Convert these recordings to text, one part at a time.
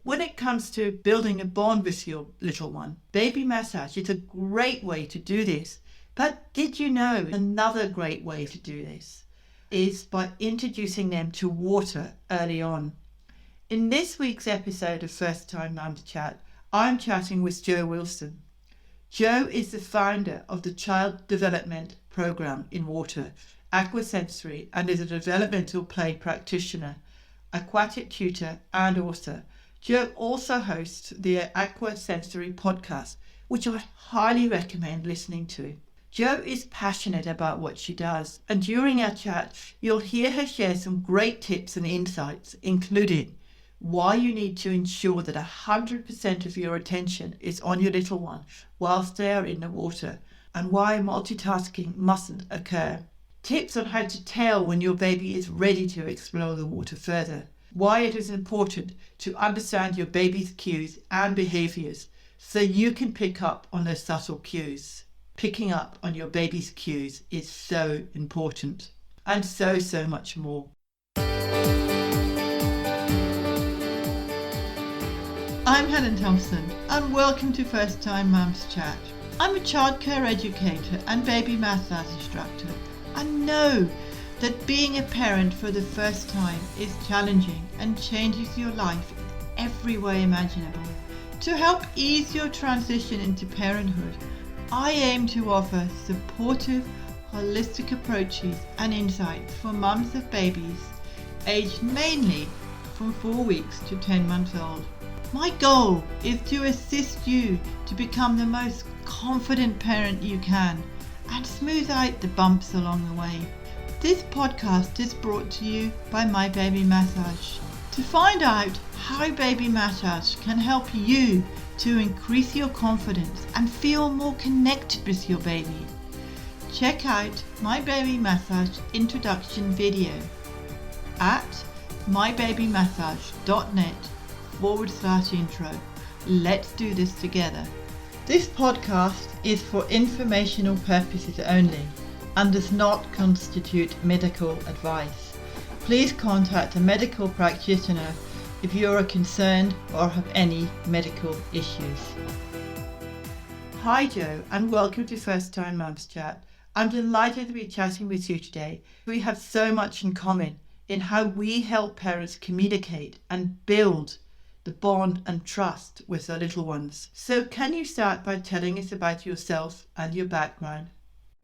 When it comes to building a bond with your little one, baby massage is a great way to do this. But did you know another great way to do this is by introducing them to water early on? In this week's episode of First Time Mums Chat, I'm chatting with Jo Wilson. Jo is the founder of the Child Development Program in Water, Aqua Sensory, and is a developmental play practitioner, aquatic tutor, and author. Jo also hosts the Aqua Sensory podcast, which I highly recommend listening to. Jo is passionate about what she does, and during our chat, you'll hear her share some great tips and insights, including why you need to ensure that 100% of your attention is on your little one whilst they are in the water, and why multitasking mustn't occur. Tips on how to tell when your baby is ready to explore the water further. Why it is important to understand your baby's cues and behaviours so you can pick up on those subtle cues. Picking up on your baby's cues is so important. And so much more. I'm Helen Thompson, and welcome to First Time Mums Chat. I'm a childcare educator and baby massage instructor. I know that being a parent for the first time is challenging and changes your life in every way imaginable. To help ease your transition into parenthood, I aim to offer supportive, holistic approaches and insights for mums of babies aged mainly from 4 weeks to 10 months old. My goal is to assist you to become the most confident parent you can and smooth out the bumps along the way. This podcast is brought to you by My Baby Massage. To find out how Baby Massage can help you to increase your confidence and feel more connected with your baby, check out My Baby Massage introduction video at mybabymassage.net/intro. Let's do this together. This podcast is for informational purposes only and does not constitute medical advice. Please contact a medical practitioner if you are concerned or have any medical issues. Hi Jo, and welcome to First Time Mums Chat. I'm delighted to be chatting with you today. We have so much in common in how we help parents communicate and build the bond and trust with their little ones. So can you start by telling us about yourself and your background?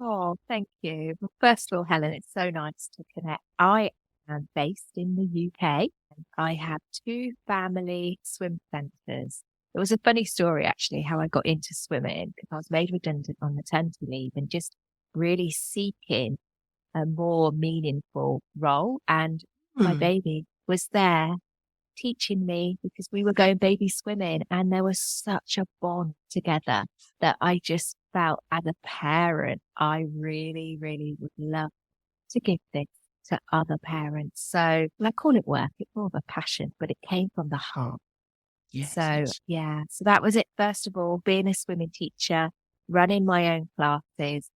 Oh, thank you. Well, first of all, Helen, it's so nice to connect. I am based in the UK. I have 2 family swim centres. It was a funny story, actually, how I got into swimming, because I was made redundant on maternity leave and just really seeking a more meaningful role. And my baby was there teaching me, because we were going baby swimming, and there was such a bond together that I just felt as a parent, I really, really would love to give this to other parents. So I call it work. It's more of a passion, but it came from the heart. Yes. So that was it. First of all, being a swimming teacher, running my own classes,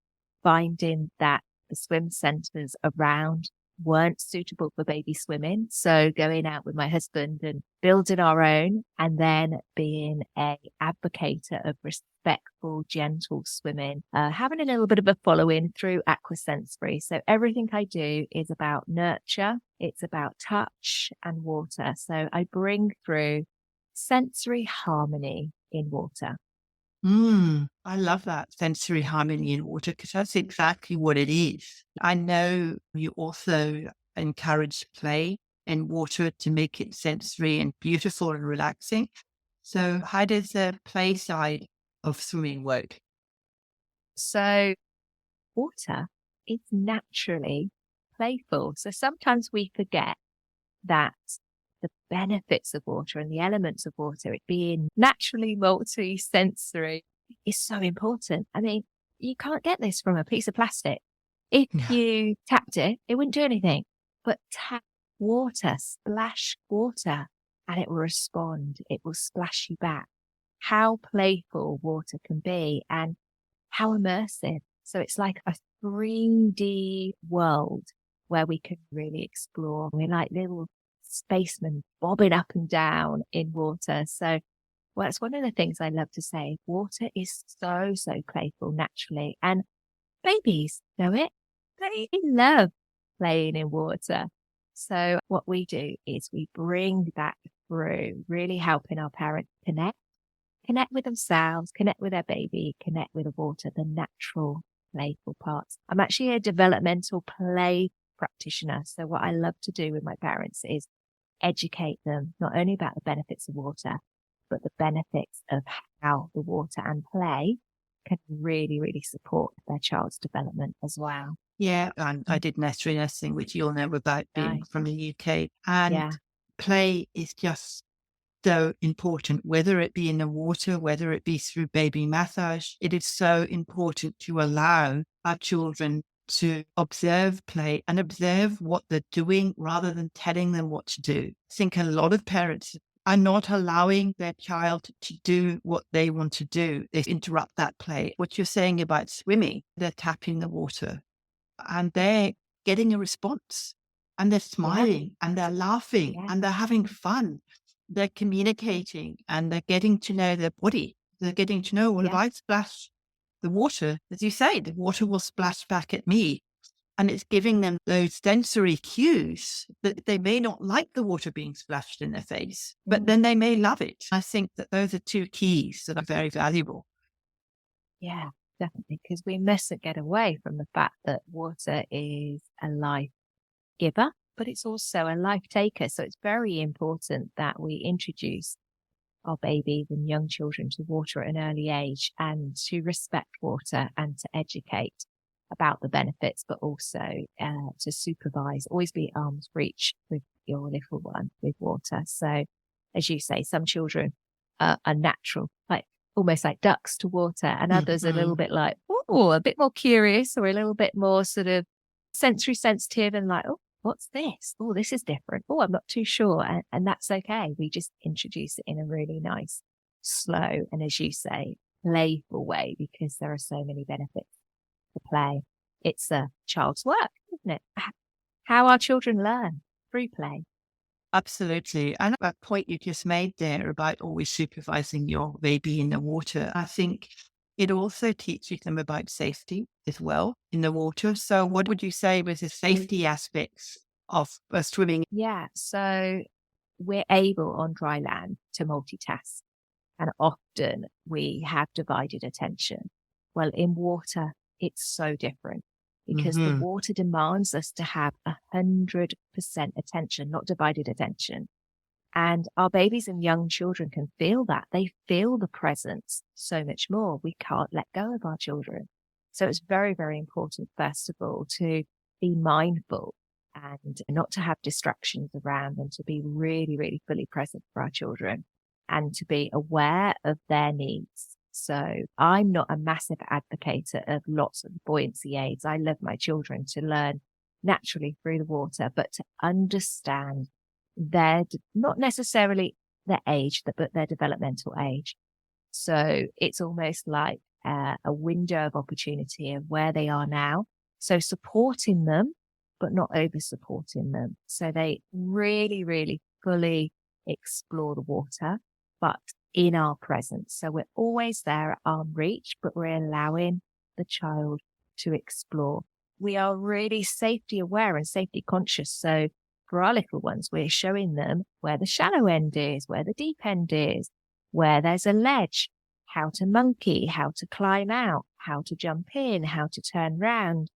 finding that the swim centres around weren't suitable for baby swimming. So going out with my husband and building our own, and then being a advocator of respectful, gentle swimming, having a little bit of a following through Aqua Sensory. So everything I do is about nurture. It's about touch and water. So I bring through sensory harmony in water. I love that, sensory harmony in water, because that's exactly what it is. I know you also encourage play in water to make it sensory and beautiful and relaxing. So how does the play side of swimming work? So water is naturally playful. So sometimes we forget that the benefits of water and the elements of water, it being naturally multi-sensory, is so important. I mean, you can't get this from a piece of plastic. If you tapped it, it wouldn't do anything. But tap water, splash water, and it will respond. It will splash you back. How playful water can be and how immersive. So it's like a 3D world where we can really explore. We're like little spaceman bobbing up and down in water. So, well, it's one of the things I love to say. Water is so, so playful naturally. And babies know it. They love playing in water. So what we do is we bring that through, really helping our parents connect with themselves, connect with their baby, connect with the water, the natural playful parts. I'm actually a developmental play practitioner. So what I love to do with my parents is educate them not only about the benefits of water, but the benefits of how the water and play can really, really support their child's development as well. Yeah, and I did nursery nursing, which you'll know about being Nice. from the UK. And Yeah. play is just so important, whether it be in the water, whether it be through baby massage. It is so important to allow our children to observe play and observe what they're doing rather than telling them what to do. I think a lot of parents are not allowing their child to do what they want to do. They interrupt that play. What you're saying about swimming, they're tapping the water and they're getting a response and they're smiling and they're laughing Yeah. and they're having fun. They're communicating and they're getting to know their body. They're getting to know, well, if Yeah. I splash the water, as you say, the water will splash back at me. And it's giving them those sensory cues that they may not like the water being splashed in their face, but then they may love it. I think that those are two keys that are very valuable. Yeah, definitely. Because we mustn't get away from the fact that water is a life giver, but it's also a life taker. So it's very important that we introduce our babies and young children to water at an early age and to respect water and to educate about the benefits, but also to supervise, always be arm's reach with your little one with water. So as you say, some children are natural, like almost like ducks to water, and others are a little bit like, oh, a bit more curious or a little bit more sort of sensory sensitive and like, oh, what's this? Oh, this is different. Oh, I'm not too sure. And that's okay. We just introduce it in a really nice, slow, and as you say, playful way because there are so many benefits to play. It's a child's work, isn't it? How our children learn through play. Absolutely. And that point you just made there about always supervising your baby in the water, I think it also teaches them about safety as well in the water. So what would you say was the safety aspects of swimming? Yeah. So we're able on dry land to multitask. And often we have divided attention. Well, in water, it's so different because the Mm-hmm. water demands us to have 100% attention, not divided attention. And our babies and young children can feel that. They feel the presence so much more. We can't let go of our children. So it's very, very important, first of all, to be mindful and not to have distractions around and to be really, really fully present for our children and to be aware of their needs. So I'm not a massive advocate of lots of buoyancy aids. I love my children to learn naturally through the water, but to understand not necessarily their age, but their developmental age. So it's almost like a window of opportunity of where they are now. So supporting them, but not over supporting them. So they really, really fully explore the water, but in our presence. So we're always there at arm reach, but we're allowing the child to explore. We are really safety aware and safety conscious. So for our little ones, we're showing them where the shallow end is, where the deep end is, where there's a ledge, how to monkey, how to climb out, how to jump in, how to turn round.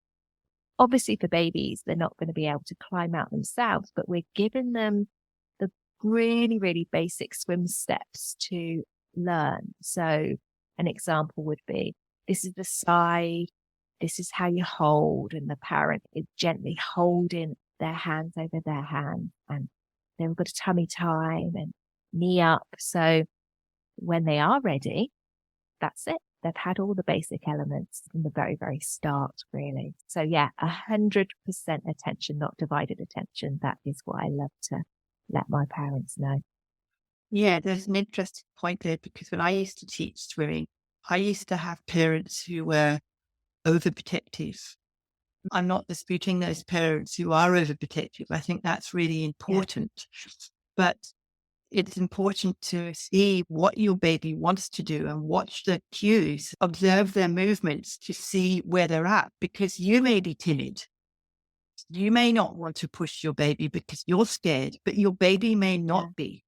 Obviously for babies, they're not going to be able to climb out themselves, but we're giving them the really, really basic swim steps to learn. So an example would be, this is the side, this is how you hold, and the parent is gently holding their hands over their hands, and they've got a tummy time and knee up. So when they are ready, that's it. They've had all the basic elements from the very, very start, really. So yeah, 100% attention, not divided attention. That is what I love to let my parents know. Yeah, there's an interesting point there because when I used to teach swimming, I used to have parents who were overprotective I'm not disputing those parents who are overprotective. I think that's really important. But it's important to see what your baby wants to do and watch the cues, observe their movements to see where they're at, because you may be timid. You may not want to push your baby because you're scared, but your baby may not be.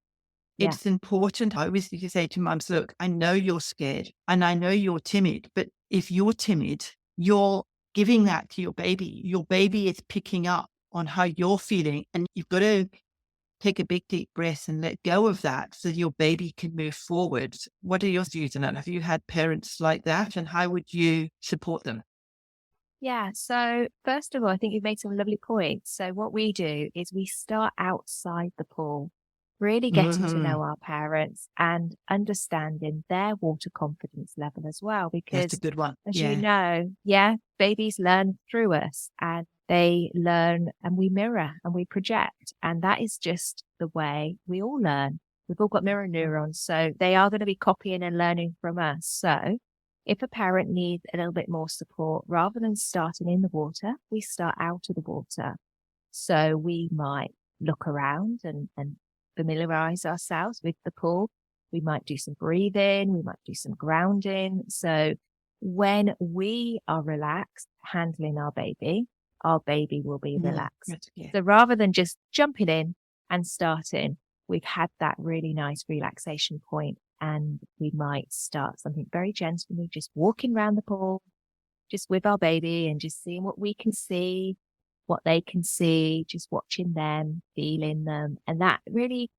Yeah. It's important. I always used to say to mums, look, I know you're scared and I know you're timid, but if you're timid, you're giving that to your baby. Your baby is picking up on how you're feeling, and you've got to take a big, deep breath and let go of that so your baby can move forward. What are your views on that? Have you had parents like that, and how would you support them? Yeah. So first of all, I think you've made some lovely points. So what we do is we start outside the pool, really getting to know our parents and understanding their water confidence level as well. That's a Because good one. as you Yeah. know, babies learn through us, and they learn and we mirror and we project. And that is just the way we all learn. We've all got mirror neurons. So they are going to be copying and learning from us. So if a parent needs a little bit more support, rather than starting in the water, we start out of the water. So we might look around and familiarize ourselves with the pool. We might do some breathing. We might do some grounding. So when we are relaxed handling our baby will be relaxed. Yeah. So rather than just jumping in and starting, we've had that really nice relaxation point, and we might start something very gently, just walking around the pool, just with our baby and just seeing what we can see, what they can see, just watching them, feeling them. And that really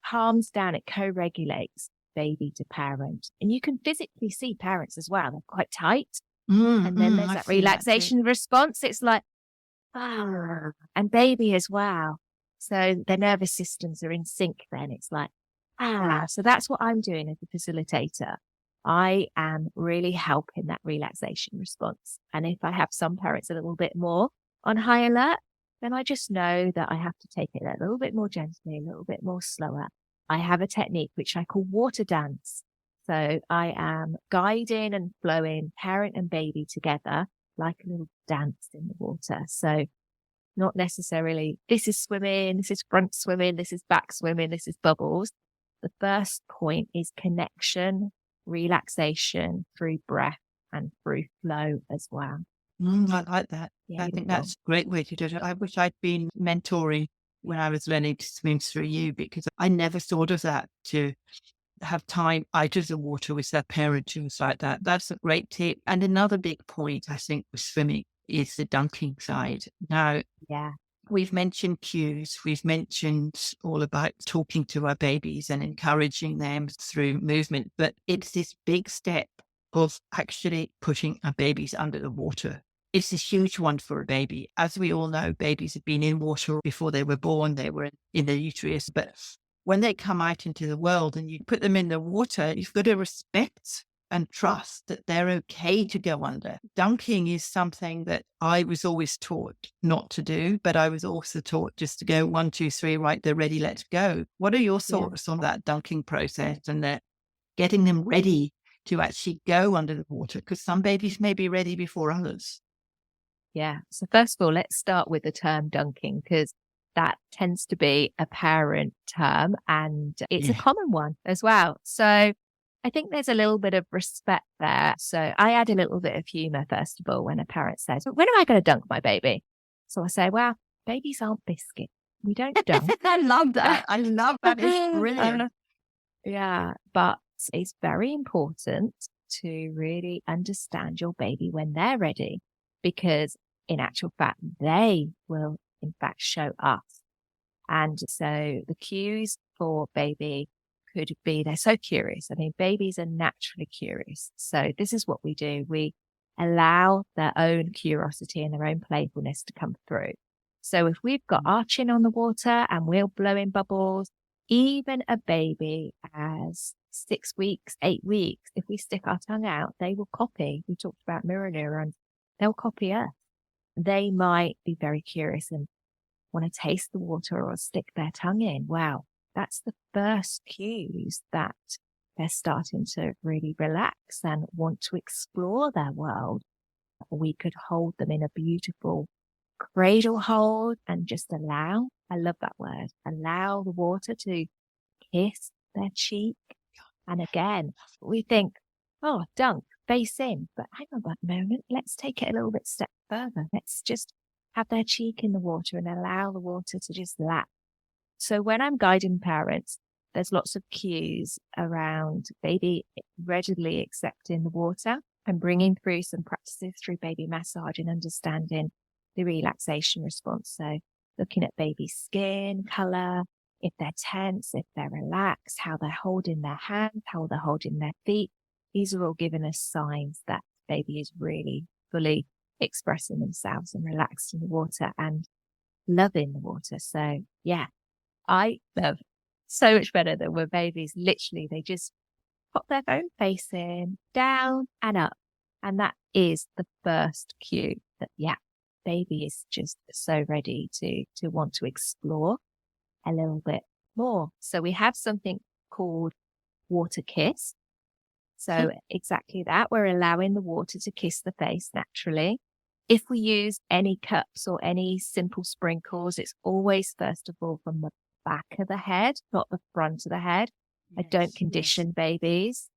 calms down. It co-regulates baby to parent. And you can physically see parents as well. They're quite tight. And then there's that relaxation response. It's like, ah, and baby as well. So their nervous systems are in sync then. It's like, ah, so that's what I'm doing as a facilitator. I am really helping that relaxation response. And if I have some parents a little bit more on high alert, then I just know that I have to take it a little bit more gently, a little bit more slower. I have a technique which I call water dance. So I am guiding and flowing parent and baby together like a little dance in the water. So not necessarily this is swimming, this is front swimming, this is back swimming, this is bubbles. The first point is connection, relaxation through breath and through flow as well. I like that. Yeah, I think that's a great way to do it. I wish I'd been mentoring when I was learning to swim through you, because I never thought of that, to have time out of the water with their parent who was like that. That's a great tip. And another big point, I think, with swimming is the dunking side. Now, we've mentioned cues. We've mentioned all about talking to our babies and encouraging them through movement, but it's this big step of actually putting our babies under the water. It's a huge one for a baby. As we all know, babies have been in water before they were born. They were in the uterus, but when they come out into the world and you put them in the water, you've got to respect and trust that they're okay to go under. Dunking is something that I was always taught not to do, but I was also taught just to go 1, 2, 3, right, they're ready, let's go. What are your thoughts on that dunking process and that getting them ready to actually go under the water? Because some babies may be ready before others. Yeah. So first of all, let's start with the term dunking, because that tends to be a parent term and it's a common one as well. So I think there's a little bit of respect there. So I add a little bit of humor, first of all, when a parent says, when am I going to dunk my baby? So I say, well, babies aren't biscuits. We don't dunk. I love that. I love that. It's brilliant. Yeah. But it's very important to really understand your baby when they're ready, because in actual fact, they will in fact show us. And so the cues for baby could be, they're so curious. I mean, babies are naturally curious. So this is what we do. We allow their own curiosity and their own playfulness to come through. So if we've got our chin on the water and we're blowing bubbles, even a baby as 6 weeks, 8 weeks, if we stick our tongue out, they will copy. We talked about mirror neurons. They'll copy us. They might be very curious and want to taste the water or stick their tongue in. Wow. That's the first cues that they're starting to really relax and want to explore their world. We could hold them in a beautiful cradle hold and just allow, I love that word, allow the water to kiss their cheek. And again, we think, oh, dunk, face in. But hang on a moment, let's take it a little bit step further. Let's just have their cheek in the water and allow the water to just lap. So when I'm guiding parents, there's lots of cues around baby readily accepting the water and bringing through some practices through baby massage and understanding the relaxation response. So looking at baby skin color, if they're tense, if they're relaxed, how they're holding their hands, how they're holding their feet. These are all giving us signs that baby is really fully expressing themselves and relaxed in the water and loving the water. So yeah, I love so much better than when babies literally, they just pop their own face in, down and up. And that is the first cue that, yeah, baby is just so ready to want to explore a little bit more. So we have something called water kiss. So exactly that. We're allowing the water to kiss the face naturally. If we use any cups or any simple sprinkles, it's always, first of all, from the back of the head, not the front of the head. I don't condition babies.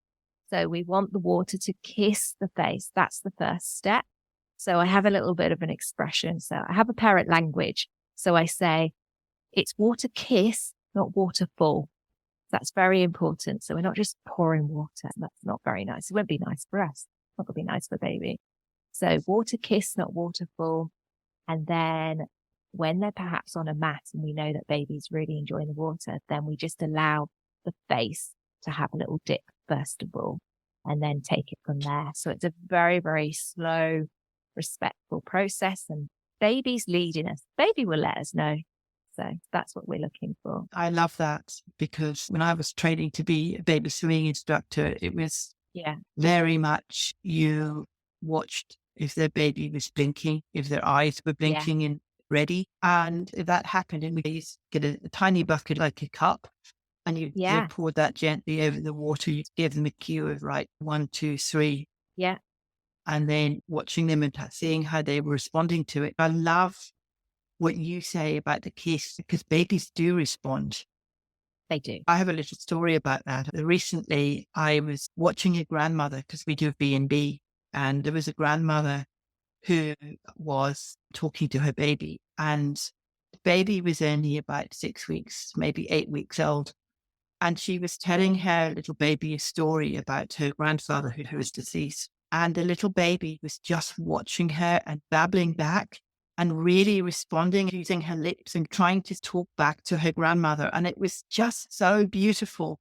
So we want the water to kiss the face. That's the first step. So I have a little bit of an expression. So I have a parent language. So I say, it's water kiss, not waterfall. That's very important. So we're not just pouring water. That's not very nice. It won't be nice for us. It's not going to be nice for baby. So water kiss, not waterfall. And then when they're perhaps on a mat and we know that baby's really enjoying the water, then we just allow the face to have a little dip first of all, and then take it from there. So it's a very, very slow, respectful process, and baby's leading us. Baby will let us know. So that's what we're looking for. I love that, because when I was training to be a baby swimming instructor, it was very much you watched if their baby was blinking, if their eyes were blinking and ready. And if that happened, and we get a tiny bucket like a cup, and you pour that gently over the water, you give them a cue of right, 1, 2, 3. Yeah. And then watching them and seeing how they were responding to it. I love what you say about the kiss, because babies do respond. They do. I have a little story about that. Recently, I was watching a grandmother, because we do B&B, and there was a grandmother who was talking to her baby, and the baby was only about 6 weeks, maybe 8 weeks old. And she was telling her little baby a story about her grandfather who was deceased. And the little baby was just watching her and babbling back and really responding, using her lips and trying to talk back to her grandmother. And it was just so beautiful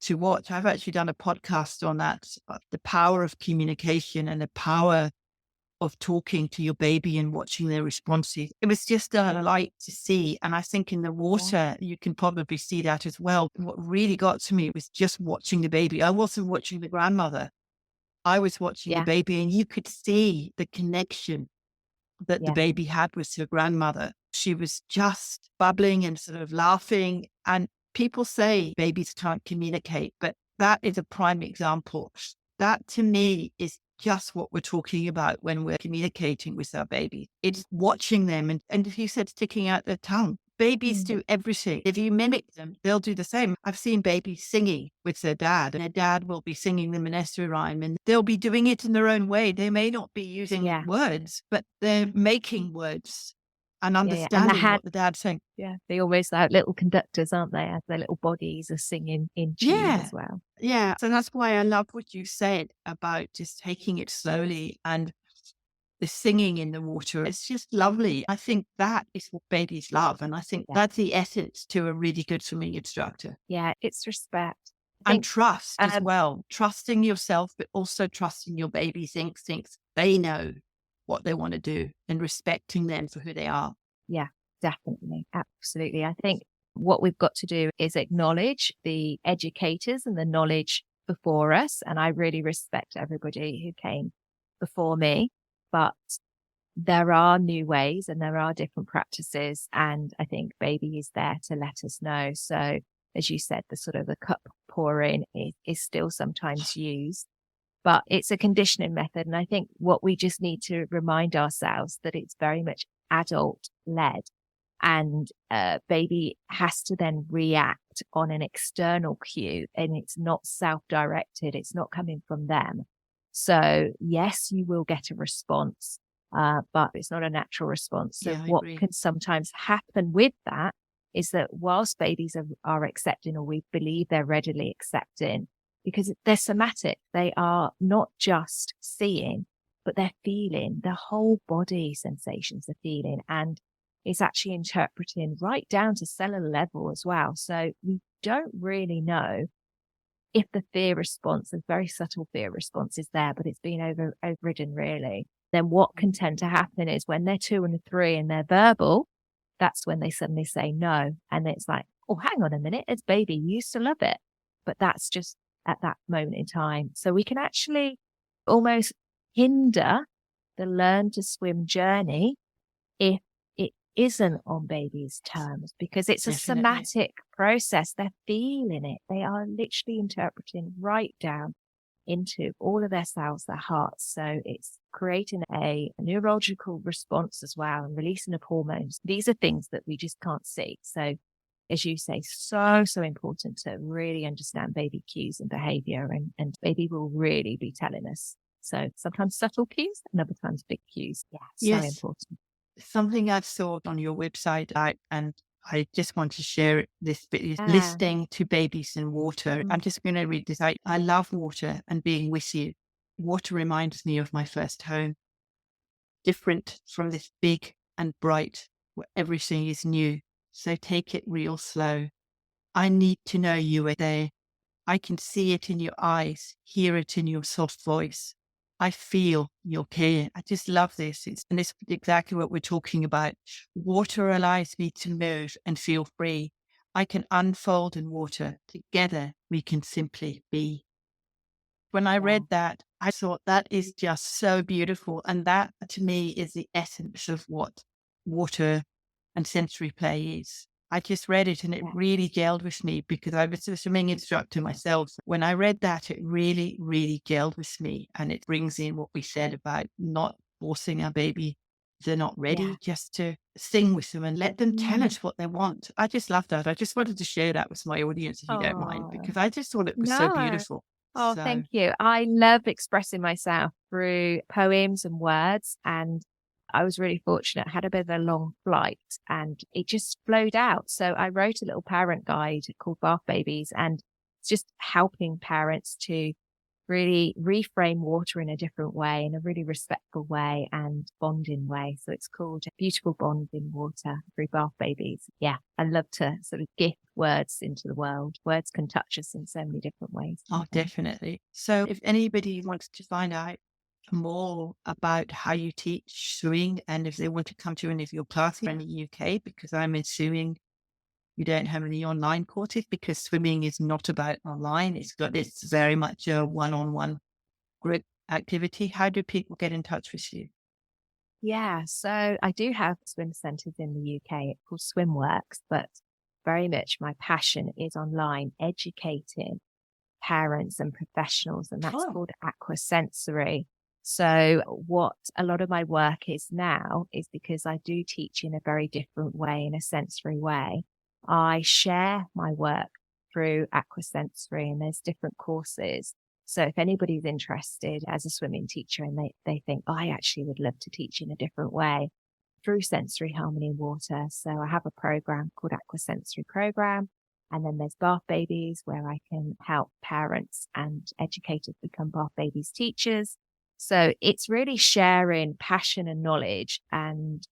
to watch. I've actually done a podcast on that, the power of communication and the power of talking to your baby and watching their responses. It was just a light to see. And I think in the water, you can probably see that as well. What really got to me was just watching the baby. I wasn't watching the grandmother. I was watching the baby, and you could see the connection that the baby had with her grandmother. She was just bubbling and sort of laughing. And people say babies can't communicate, but that is a prime example. That to me is just what we're talking about when we're communicating with our baby. It's watching them. And if you said sticking out their tongue, babies do everything. If you mimic them, they'll do the same. I've seen babies singing with their dad, and their dad will be singing them a nursery rhyme, and they'll be doing it in their own way. They may not be using words, but they're making words and understanding what the dad's saying. Yeah, they're almost like little conductors, aren't they? As their little bodies are singing in tune as well. Yeah. So that's why I love what you said about just taking it slowly and the singing in the water. It's just lovely. I think that is what babies love. And I think that's the essence to a really good swimming instructor. Yeah, it's respect. And trust as well. Trusting yourself, but also trusting your baby's instincts. They know what they want to do, and respecting them for who they are. Yeah, definitely. Absolutely. I think what we've got to do is acknowledge the educators and the knowledge before us. And I really respect everybody who came before me, but there are new ways and there are different practices. And I think baby is there to let us know. So as you said, the sort of the cup pouring is still sometimes used. but it's a conditioning method. And I think what we just need to remind ourselves that it's very much adult led, and baby has to then react on an external cue, and it's not self-directed. It's not coming from them. So yes, you will get a response, but it's not a natural response. So Yeah, I what agree. can sometimes happen with that is that whilst babies are accepting, or we believe they're readily accepting, because they're somatic, they are not just seeing, but they're feeling. The whole body sensations are feeling, and it's actually interpreting right down to cellular level as well. So we don't really know if the fear response, a very subtle fear response, is there, but it's been overridden really. Then what can tend to happen is when they're 2 and 3 and they're verbal, that's when they suddenly say no. And it's like, oh, hang on a minute, it's baby, you used to love it. But that's just at that moment in time. So we can actually almost hinder the learn to swim journey if it isn't on baby's terms, because it's a Definitely. somatic process. They're feeling it. They are literally interpreting right down into all of their cells, their hearts. So it's creating a neurological response as well, and releasing of hormones. These are things that we just can't see. So as you say, so important to really understand baby cues and behavior, and baby will really be telling us. So sometimes subtle cues and other times big cues. Yeah, so Yes. important. Something I've saw on your website, and I just want to share this bit, is Yeah. listening to babies in water. I'm just going to read this out. I love water and being with you. Water reminds me of my first home, different from this big and bright where everything is new. So take it real slow. I need to know you are there. I can see it in your eyes, hear it in your soft voice. I feel your care. I just love this. And it's exactly what we're talking about. Water allows me to move and feel free. I can unfold in water. Together, we can simply be. When I Yeah. read that, I thought that is just so beautiful. And that to me is the essence of what water and sensory play is. I just read it and it Yeah. really gelled with me because I was a swimming instructor myself. When I read that, it really, really gelled with me. And it brings in what we said about not forcing our baby. If they're not Yeah. ready, just to sing with them and let them tell Mm. us what they want. I just love that. I just wanted to share that with my audience, if you don't mind, Oh, because I just thought it was so no. beautiful. Oh, So thank you. I love expressing myself through poems and words. And I was really fortunate. I had a bit of a long flight and it just flowed out. So I wrote a little parent guide called Bath Babies, and it's just helping parents to really reframe water in a different way, in a really respectful way and bonding way. So it's called Beautiful Bond in Water through Bath Babies. Yeah, I love to sort of gift words into the world. Words can touch us in so many different ways. oh, definitely. So if anybody wants to find out more about how you teach swimming, and if they want to come to any of your classes in the UK, because I'm assuming you don't have any online courses, because swimming is not about online. It's very much a one-on-one group activity. How do people get in touch with you? Yeah, so I do have swim centres in the UK. It's called SwimWorks, but very much my passion is online, educating parents and professionals, and that's Oh, called Aqua Sensory. So what a lot of my work is now is, because I do teach in a very different way, in a sensory way, I share my work through Aqua Sensory, and there's different courses. So if anybody's interested as a swimming teacher and they think, oh, I actually would love to teach in a different way through sensory harmony in water. So I have a program called Aqua Sensory Program. And then there's Bath Babies, where I can help parents and educators become Bath Babies teachers. So it's really sharing passion and knowledge. And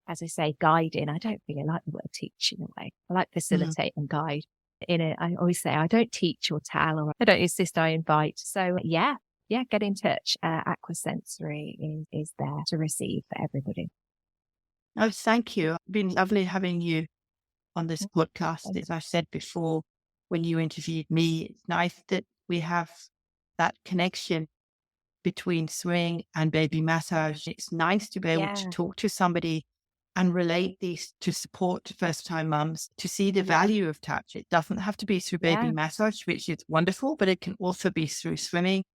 as I say, guiding. I don't really like the word teach in a way. I like mm. facilitate and guide. I always say I don't teach or tell, or I don't insist, I invite. So yeah, get in touch. Aqua Sensory is there to receive for everybody. Oh, thank you. It's been lovely having you on this podcast. Um, As I said before, when you interviewed me, it's nice that we have that connection between swimming and baby massage. It's nice to be able to Yeah, talk to somebody and relate these to support first time mums to see the value of touch. It doesn't have to be through baby yeah, massage, which is wonderful, but it can also be through swimming.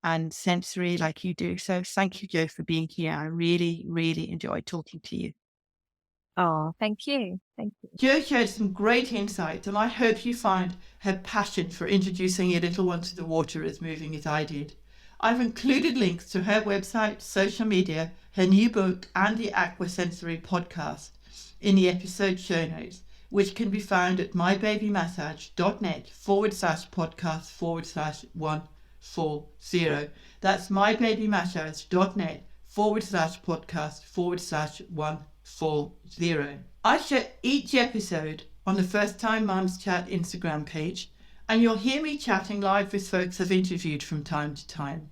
and sensory like you do. So thank you, Jo, for being here. I really, really enjoyed talking to you. Oh, thank you. Thank you. Jo shared some great insights, and I hope you find her passion for introducing your little one to the water as moving as I did. I've included links to her website, social media, her new book, and the Aqua Sensory podcast in the episode show notes, which can be found at mybabymassage.net/podcast/140. That's mybabymassage.net/podcast/140. I share each episode on the First Time Mums Chat Instagram page, and you'll hear me chatting live with folks I've interviewed from time to time.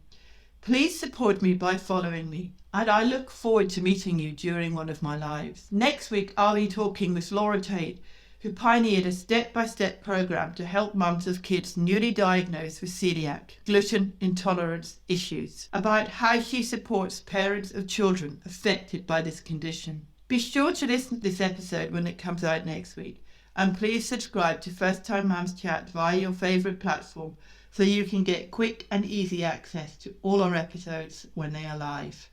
Please support me by following me, and I look forward to meeting you during one of my lives. Next week, I'll be talking with Laura Tate, who pioneered a step-by-step program to help mums of kids newly diagnosed with celiac, gluten intolerance issues, about how she supports parents of children affected by this condition. Be sure to listen to this episode when it comes out next week, and please subscribe to First Time Mums Chat via your favourite platform so you can get quick and easy access to all our episodes when they are live.